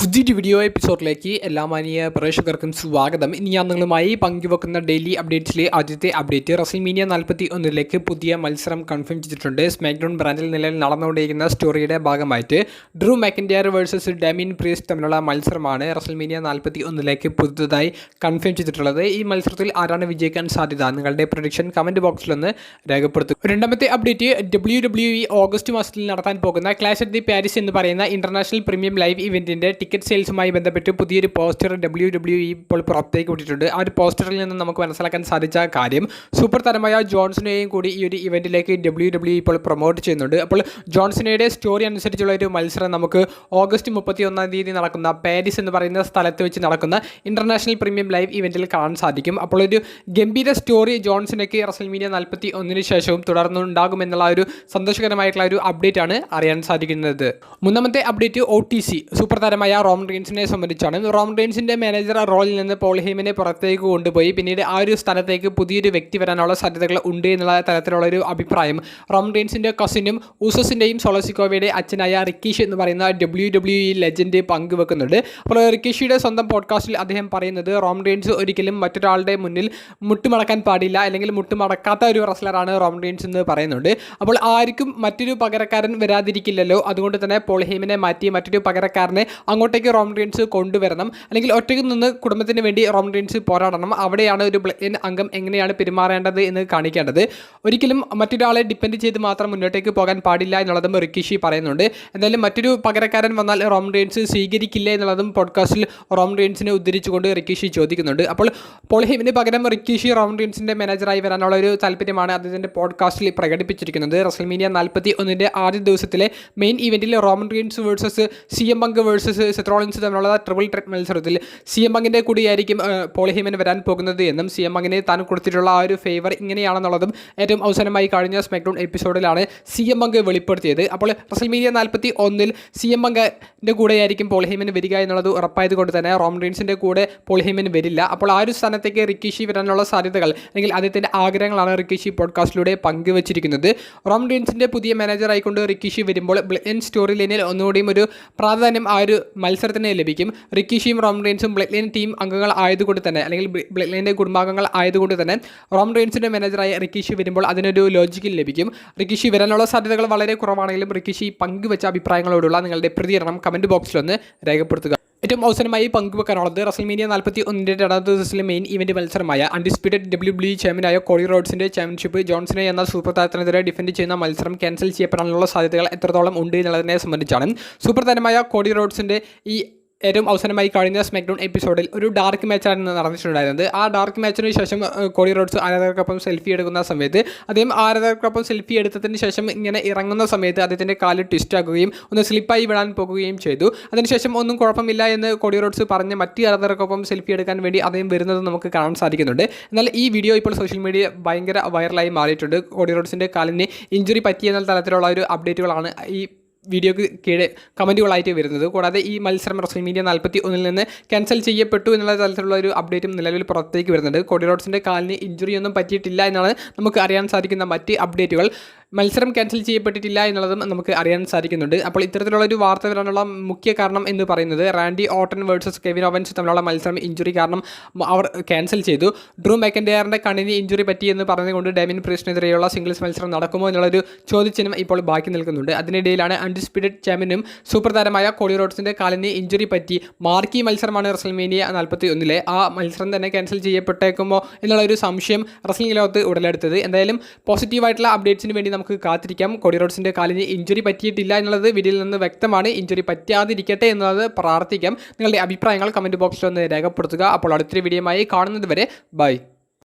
പുതിയൊരു വീഡിയോ എപ്പിസോഡിലേക്ക് എല്ലാ മാന്യ പ്രേക്ഷകർക്കും സ്വാഗതം. ഇനി ഞാൻ നിങ്ങളുമായി പങ്കുവെക്കുന്ന ഡെയിലി അപ്ഡേറ്റ്സിലെ ആദ്യത്തെ അപ്ഡേറ്റ് റസൽമേനിയ 41 പുതിയ മത്സരം കൺഫേം ചെയ്തിട്ടുണ്ട്. സ്മാക്ഡൗൺ ബ്രാൻഡിൽ നിലവിൽ നടന്നുകൊണ്ടിരിക്കുന്ന സ്റ്റോറിയുടെ ഭാഗമായിട്ട് ഡ്രൂ മാക്കിൻറ്റയർ വേഴ്സസ് ഡാമിയൻ പ്രീസ്റ്റ് തമ്മിലുള്ള മത്സരമാണ് റസൽമേനിയ 41 പുതുതായി കൺഫേം ചെയ്തിട്ടുള്ളത്. ഈ മത്സരത്തിൽ ആരാണ് വിജയിക്കാൻ സാധ്യത? നിങ്ങളുടെ പ്രൊഡിക്ഷൻ കമൻറ്റ് ബോക്സിലൊന്ന് രേഖപ്പെടുത്തുക. രണ്ടാമത്തെ അപ്ഡേറ്റ് WWE ഓഗസ്റ്റ് മാസത്തിൽ നടത്താൻ പോകുന്ന ക്ലാഷ് അറ്റ് ദി പാരീസ് എന്ന് പറയുന്ന ഇന്റർനാഷണൽ പ്രീമിയം ലൈവ് ഇവന്റിന്റെ ടിക്കറ്റ് സെയിൽസുമായി ബന്ധപ്പെട്ട് പുതിയൊരു പോസ്റ്റർ WWE ഇപ്പോൾ പുറത്തേക്ക് വിട്ടിട്ടുണ്ട്. ആ ഒരു പോസ്റ്ററിൽ നിന്ന് നമുക്ക് മനസ്സിലാക്കാൻ സാധിച്ച കാര്യം സൂപ്പർ താരമായ ജോൺസനെയും കൂടി ഈ ഒരു ഇവന്റിലേക്ക് WWE ഇപ്പോൾ പ്രൊമോട്ട് ചെയ്യുന്നുണ്ട്. അപ്പോൾ ജോൺസനയുടെ സ്റ്റോറി അനുസരിച്ചുള്ള ഒരു മത്സരം നമുക്ക് ഓഗസ്റ്റ് 31 നടക്കുന്ന പാരീസ് എന്ന് പറയുന്ന സ്ഥലത്ത് വെച്ച് നടക്കുന്ന ഇന്റർനാഷണൽ പ്രീമിയം ലൈവ് ഇവന്റിൽ കാണാൻ സാധിക്കും. അപ്പോൾ ഒരു ഗംഭീര സ്റ്റോറി ജോൺസനയ്ക്ക് റസൽമേനിയ 41 ശേഷവും തുടർന്നുണ്ടാകുമെന്നുള്ള ഒരു സന്തോഷകരമായിട്ടുള്ള ഒരു അപ്ഡേറ്റ് ആണ് അറിയാൻ സാധിക്കുന്നത്. മൂന്നാമത്തെ അപ്ഡേറ്റ് OTC സൂപ്പർ താരമായ റോമൻ റീൻസിനെ സംബന്ധിച്ചാണ്. റോമൻ റീൻസിന്റെ മാനേജർ റോളിൽ നിന്ന് പോൾ ഹേമനെ പുറത്തേക്ക് കൊണ്ടുപോയി പിന്നീട് ആ ഒരു സ്ഥലത്തേക്ക് പുതിയൊരു വ്യക്തി വരാനുള്ള സാധ്യതകൾ ഉണ്ട് എന്നുള്ള തരത്തിലുള്ള ഒരു അഭിപ്രായം റോമൻ റീൻസിന്റെ കസിനും ഊസസിന്റെയും സോളസിക്കോവയുടെ അച്ഛനായ റിക്കീഷ് എന്ന് പറയുന്ന WWE ലെജൻഡ് പങ്കുവെക്കുന്നുണ്ട്. അപ്പോൾ റിക്കീഷിയുടെ സ്വന്തം പോഡ്കാസ്റ്റിൽ അദ്ദേഹം പറയുന്നത് റോമൻ റീൻസ് ഒരിക്കലും മറ്റൊരാളുടെ മുന്നിൽ മുട്ടുമടക്കാൻ പാടില്ല, അല്ലെങ്കിൽ മുട്ടുമടക്കാത്ത ഒരു റെസ്ലറാണ് റോമൻ റീൻസ് എന്ന് പറയുന്നുണ്ട്. അപ്പോൾ ആർക്കും മറ്റൊരു പകരക്കാരൻ വരാതിരിക്കില്ലല്ലോ, അതുകൊണ്ട് തന്നെ പോൾ ഹേമനെ മാറ്റി മറ്റൊരു പകരക്കാരനെ അങ്ങോട്ടേക്ക് റോമൻ റീൻസ് കൊണ്ടുവരണം, അല്ലെങ്കിൽ ഒറ്റയ്ക്ക് നിന്ന് കുടുംബത്തിന് വേണ്ടി റോമൻ റീൻസ് പോരാടണം. അവിടെയാണ് ഒരു ബ്ലഡ് ലൈൻ അംഗം എങ്ങനെയാണ് പെരുമാറേണ്ടത് എന്ന് കാണിക്കേണ്ടത്. ഒരിക്കലും മറ്റൊരാളെ ഡിപ്പെൻഡ് ചെയ്ത് മാത്രം മുന്നോട്ടേക്ക് പോകാൻ പാടില്ല എന്നുള്ളതും റിക്കിഷി പറയുന്നുണ്ട്. എന്തായാലും മറ്റൊരു പകരക്കാരൻ വന്നാൽ റോമൻ റീൻസ് സ്വീകരിക്കില്ല എന്നുള്ളതും പോഡ്കാസ്റ്റിൽ റോമൻ റീൻസിനെ ഉദ്ധരിച്ചുകൊണ്ട് റിക്കിഷി ചോദിക്കുന്നുണ്ട്. അപ്പോൾ പോൾ ഹേമന് പകരം റിക്കിഷി റോമൻ റീൻസിന്റെ മാനേജറായി വരാനുള്ള ഒരു താല്പര്യമാണ് അദ്ദേഹത്തിന്റെ പോഡ്കാസ്റ്റിൽ പ്രകടിപ്പിച്ചിരിക്കുന്നത്. റസൽമേനിയ 41 ആദ്യ ദിവസത്തിലെ മെയിൻ ഇവന്റിൽ Roman Reigns versus CM Punk versus Seth Rollins തമ്മിലുള്ള ട്രിപ്പിൾ ത്രെറ്റ് മത്സരത്തിൽ CM പങ്കിൻ്റെ കൂടിയായിരിക്കും പോൾ ഹേമൻ വരാൻ പോകുന്നത് എന്നും CM പങ്കിന് താൻ കൊടുത്തിട്ടുള്ള ആ ഒരു ഫേവർ ഇങ്ങനെയാണെന്നുള്ളതും ഏറ്റവും അവസാനമായി കഴിഞ്ഞ സ്മാക്ഡൗൺ എപ്പിസോഡിലാണ് CM പങ്ക് വെളിപ്പെടുത്തിയത്. അപ്പോൾ റസൽമേനിയ 41 CM പങ്കിൻ്റെ കൂടെയായിരിക്കും പോൾ ഹേമൻ വരിക എന്നുള്ളത് ഉറപ്പായതുകൊണ്ട് തന്നെ റോമൻ റീൻസിൻ്റെ കൂടെ പോൾ ഹേമൻ വരില്ല. അപ്പോൾ ആ ഒരു സ്ഥാനത്തേക്ക് റിക്കിഷി വരാനുള്ള സാധ്യതകൾ അല്ലെങ്കിൽ അദ്ദേഹത്തിൻ്റെ ആഗ്രഹങ്ങളാണ് റിക്കിഷി പോഡ്കാസ്റ്റിലൂടെ പങ്കുവച്ചിരിക്കുന്നത്. റോമൻ റീൻസിൻ്റെ പുതിയ മാനേജർ ആയിക്കൊണ്ട് റിക്കിഷി വരുമ്പോൾ ബ്ലഡ് സ്റ്റോറി ലൈനിൽ ഒന്നുകൂടിയും ഒരു പ്രാധാന്യം ആ ഒരു മത്സരത്തിന് ലഭിക്കും. റിക്കിഷിയും റോമൻ റീൻസും ബ്ലഡ് ലൈൻ ടീം അംഗങ്ങൾ ആയതുകൊണ്ട് തന്നെ, അല്ലെങ്കിൽ ബ്ലഡ് ലൈൻ്റെ കുടുംബാംഗങ്ങൾ ആയതുകൊണ്ട് തന്നെ റോമൻ റീൻസിൻ്റെ മാനേജറായ റിക്കിഷി വരുമ്പോൾ അതിനൊരു ലോജിക്കിൽ ലഭിക്കും. റിക്കിഷി വരാനുള്ള സാധ്യതകൾ വളരെ കുറവാണെങ്കിലും റിക്കിഷി പങ്കുവെച്ച അഭിപ്രായങ്ങളോടുള്ള നിങ്ങളുടെ പ്രതികരണം കമൻറ്റ് ബോക്സിലൊന്ന് രേഖപ്പെടുത്തുക. ഏറ്റവും അവസാനമായി പങ്കുവെക്കാനുള്ളത് റസൽമേനിയ 41 രണ്ടാമത്തെ ദിവസത്തിലെ മെയിൻ ഇവന്റ് മത്സരമായ അൺഡിസ്പ്യൂട്ടഡ് WWE ചാമ്പ്യനായ കോഡി റോഡ്സിന്റെ ചാമ്പ്യൻഷിപ്പ് ജോൺസനെ എന്ന സൂപ്പർ താരത്തിനെതിരെ ഡിഫെൻഡ് ചെയ്യുന്ന മത്സരം ക്യാൻസൽ ചെയ്യപ്പെടാനുള്ള സാധ്യതകൾ എത്രത്തോളം ഉണ്ട് എന്നുള്ളതിനെ സംബന്ധിച്ചാണ്. സൂപ്പർ താരമായ കോഡി റോഡ്സിന്റെ ഈ ഏറ്റവും അവസാനമായി കഴിഞ്ഞ സ്മാക്ഡൗൺ എപ്പിസോഡിൽ ഒരു ഡാർക്ക് മാച്ചാണ് നടന്നിട്ടുണ്ടായിരുന്നത്. ആ ഡാർക്ക് മാച്ചിന് ശേഷം കോഡി റോഡ്സ് ആരാധകർക്കൊപ്പം സെൽഫി എടുക്കുന്ന സമയത്ത് അദ്ദേഹം ആരാധകർക്കൊപ്പം സെൽഫി എടുത്തതിന് ശേഷം ഇങ്ങനെ ഇറങ്ങുന്ന സമയത്ത് അദ്ദേഹത്തിൻ്റെ കാല് ട്വിസ്റ്റ് ആകുകയും ഒന്ന് സ്ലിപ്പായി വിടാൻ പോകുകയും ചെയ്തു. അതിനുശേഷം ഒന്നും കുഴപ്പമില്ല എന്ന് കോഡി റോഡ്സ് പറഞ്ഞ് മറ്റ് ആരാധകർക്കൊപ്പം സെൽഫി എടുക്കാൻ വേണ്ടി അദ്ദേഹം വരുന്നത് നമുക്ക് കാണാൻ സാധിക്കുന്നുണ്ട്. എന്നാൽ ഈ വീഡിയോ ഇപ്പോൾ സോഷ്യൽ മീഡിയ ഭയങ്കര വൈറലായി മാറിയിട്ടുണ്ട്. കോഡി റോഡ്സിൻ്റെ കാലിന് ഇഞ്ചുറി പറ്റിയെന്ന തരത്തിലുള്ള ഒരു അപ്ഡേറ്റുകളാണ് ഈ വീഡിയോക്ക് കീഴെ കമൻറ്റുകളായിട്ട് വരുന്നത്. കൂടാതെ ഈ മത്സരം റസൽമേനിയ 41 നിന്ന് ക്യാൻസൽ ചെയ്യപ്പെട്ടു എന്നുള്ള തരത്തിലുള്ള ഒരു അപ്ഡേറ്റും നിലവിൽ പുറത്തേക്ക് വരുന്നുണ്ട്. കോഡി റോഡ്സിൻ്റെ കാലിന് ഇഞ്ചുറി ഒന്നും പറ്റിയിട്ടില്ല എന്നാണ് നമുക്ക് അറിയാൻ സാധിക്കുന്ന മറ്റ് അപ്ഡേറ്റുകൾ. മത്സരം ക്യാൻസൽ ചെയ്യപ്പെട്ടിട്ടില്ല എന്നുള്ളതും നമുക്ക് അറിയാൻ സാധിക്കുന്നുണ്ട്. അപ്പോൾ ഇത്തരത്തിലുള്ളൊരു വാർത്ത വരാനുള്ള മുഖ്യ കാരണം എന്ന് പറയുന്നത് Randy Orton versus Kevin Owens തമ്മിലുള്ള മത്സരം ഇഞ്ചുറി കാരണം അവർ ക്യാൻസൽ ചെയ്തു. ഡ്രൂ മാക്കിൻറ്റയറിൻ്റെ കണ്ണിന് ഇഞ്ചുറി പറ്റിയെന്ന് പറഞ്ഞുകൊണ്ട് ഡാമിയൻ പ്രീസ്റ്റിനെതിരെയുള്ള സിംഗിൾസ് മത്സരം നടക്കുമോ എന്നുള്ളൊരു ചോദ്യചിഹ്നം ഇപ്പോൾ ബാക്കി നിൽക്കുന്നുണ്ട്. അതിനിടയിലാണ് അൺഡിസ്പ്യൂട്ടഡ് ചാമ്പ്യനും സൂപ്പർ താരമായ കോഡി റോഡ്സിൻ്റെ കാലിന് ഇഞ്ചുറി പറ്റി മാർക്കി മത്സരമാണ് റസൽമേനിയ 41 ആ മത്സരം തന്നെ ക്യാൻസൽ ചെയ്യപ്പെട്ടേക്കുമോ എന്നുള്ളൊരു സംശയം റസലിംഗ് ലോകത്ത് ഉടലെടുത്തത്. എന്തായാലും പോസിറ്റീവായിട്ടുള്ള അപ്ഡേറ്റ്സിന് വേണ്ടി നമുക്ക് കാത്തിരിക്കാം. കോഡി റോഡ്സിൻ്റെ കാലിന് ഇഞ്ചുറി പറ്റിയിട്ടില്ല എന്നുള്ളത് വീഡിയോയിൽ നിന്ന് വ്യക്തമാണ്. ഇഞ്ചുറി പറ്റാതിരിക്കട്ടെ എന്നുള്ളത് പ്രാർത്ഥിക്കാം. നിങ്ങളുടെ അഭിപ്രായങ്ങൾ കമൻറ്റ് ബോക്സിൽ ഒന്ന് രേഖപ്പെടുത്തുക. അപ്പോൾ അടുത്തൊരു വീഡിയോയുമായി കാണുന്നത് വരെ ബൈ.